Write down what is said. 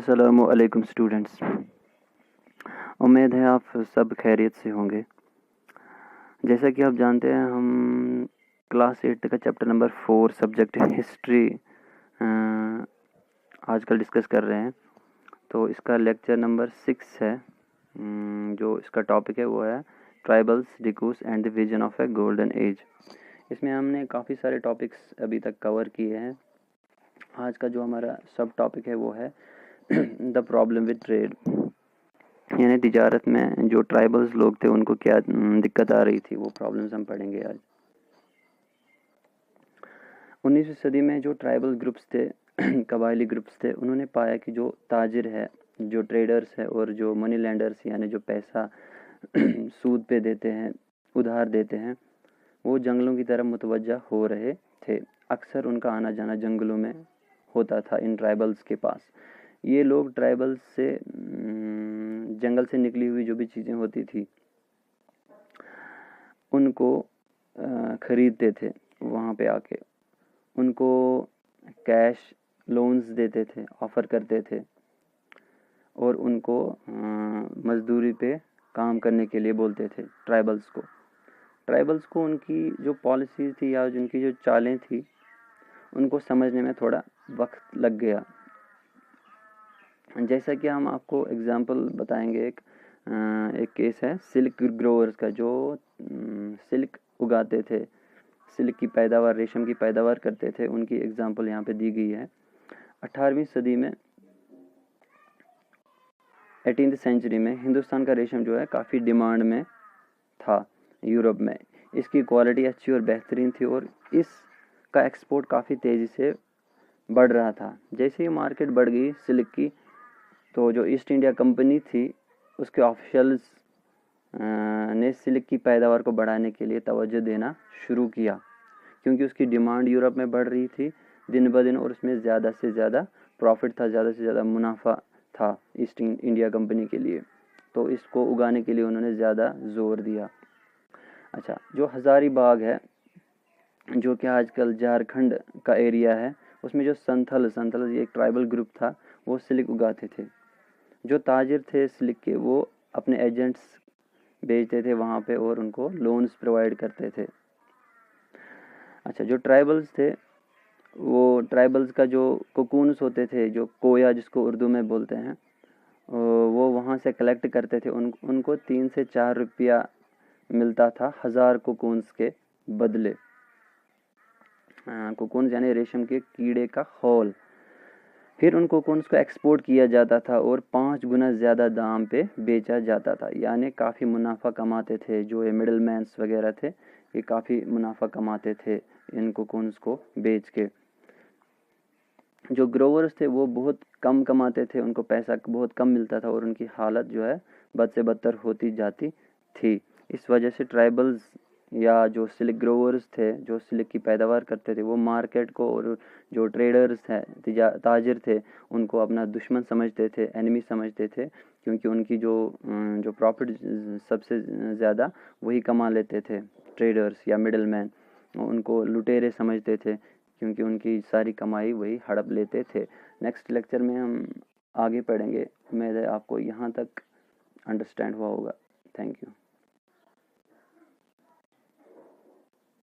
अस्सलामुअलैकुम स्टूडेंट्स। उम्मीद है आप सब खैरियत से होंगे। जैसा कि आप जानते हैं हम क्लास 8 का चैप्टर नंबर 4 सब्जेक्ट हिस्ट्री आजकल डिस्कस कर रहे हैं। तो इसका लेक्चर नंबर 6 है। जो इसका टॉपिक है वो है tribals, Dikus and the vision of a golden age. इसमें हमने काफ़ी सारे टॉपिक्स अभी तक कवर किए हैं। आज का जो हमारा सब टॉपिक है वो है द प्रॉब्लम विद ट्रेड, यानी तिजारत में जो ट्राइबल्स लोग थे उनको क्या दिक्कत आ रही थी, वो प्रॉब्लम्स हम पढ़ेंगे आज। 19वीं सदी में जो ट्राइबल ग्रुप्स थे कबायली ग्रुप्स थे, उन्होंने पाया कि जो ताजिर है, जो ट्रेडर्स है और जो मनी लैंडर्स यानी जो पैसा सूद पे देते हैं, उधार देते हैं, वो जंगलों की तरफ मुतवज्जा हो रहे थे। अक्सर उनका आना जाना जंगलों में होता था इन ट्राइबल्स के पास। ये लोग ट्राइबल्स से जंगल से निकली हुई जो भी चीज़ें होती थी उनको ख़रीदते थे। वहाँ पे आके उनको कैश लोन्स देते थे, ऑफ़र करते थे और उनको मज़दूरी पे काम करने के लिए बोलते थे। ट्राइबल्स को उनकी जो पॉलिसी थी या उनकी जो चालें थी उनको समझने में थोड़ा वक्त लग गया। जैसा कि हम आपको एग्जांपल बताएंगे, एक केस है सिल्क ग्रोवर्स का, जो सिल्क उगाते थे, सिल्क की पैदावार, रेशम की पैदावार करते थे, उनकी एग्जांपल यहाँ पे दी गई है। 18वीं सदी में 18th सेंचुरी में हिंदुस्तान का रेशम जो है काफ़ी डिमांड में था यूरोप में। इसकी क्वालिटी अच्छी और बेहतरीन थी और इसका एक्सपोर्ट काफ़ी तेज़ी से बढ़ रहा था। जैसे ही मार्केट बढ़ गई सिल्क की, तो जो ईस्ट इंडिया कंपनी थी उसके ऑफिशियल्स ने सिल्क की पैदावार को बढ़ाने के लिए तवज्जो देना शुरू किया, क्योंकि उसकी डिमांड यूरोप में बढ़ रही थी दिन ब दिन और उसमें ज़्यादा से ज़्यादा प्रॉफिट था, ज़्यादा से ज़्यादा मुनाफा था ईस्ट इंडिया कंपनी के लिए। तो इसको उगाने के लिए उन्होंने ज़्यादा ज़ोर दिया। अच्छा, जो हज़ारीबाग है, जो कि आजकल झारखंड का एरिया है, उसमें जो संथल ये एक ट्राइबल ग्रुप था, वो सिल्क उगाते थे। जो ताजिर थे सिल्क के, वो अपने एजेंट्स भेजते थे वहाँ पे और उनको लोन्स प्रोवाइड करते थे। अच्छा, जो ट्राइबल्स थे, वो ट्राइबल्स का जो कोकून्स होते थे, जो कोया जिसको उर्दू में बोलते हैं, वो वहाँ से कलेक्ट करते थे। उनको 3 से 4 रुपया मिलता था 1000 कोकून्स के बदले। कोकून्स यानी रेशम के कीड़े का खोल। फिर उन कोकून्स को एक्सपोर्ट किया जाता था और 5 गुना ज़्यादा दाम पे बेचा जाता था, यानी काफ़ी मुनाफा कमाते थे। जो ये मिडल मैन्स वगैरह थे, ये काफ़ी मुनाफा कमाते थे इन कोकून्स को बेच के। जो ग्रोवर्स थे वो बहुत कम कमाते थे, उनको पैसा बहुत कम मिलता था और उनकी हालत जो है बद से बदतर होती जाती थी। इस वजह से ट्राइबल्स या जो सिल्क ग्रोवर्स थे, जो सिल्क की पैदावार करते थे, वो मार्केट को और जो ट्रेडर्स थे, ताजिर थे, उनको अपना दुश्मन समझते थे, एनिमी समझते थे, क्योंकि उनकी जो प्रॉफिट सबसे ज़्यादा वही कमा लेते थे ट्रेडर्स या मिडल मैन। उनको लुटेरे समझते थे क्योंकि उनकी सारी कमाई वही हड़प लेते थे। नेक्स्ट लेक्चर में हम आगे पढ़ेंगे। उम्मीद है आपको यहाँ तक अंडरस्टैंड हुआ होगा। Thank you.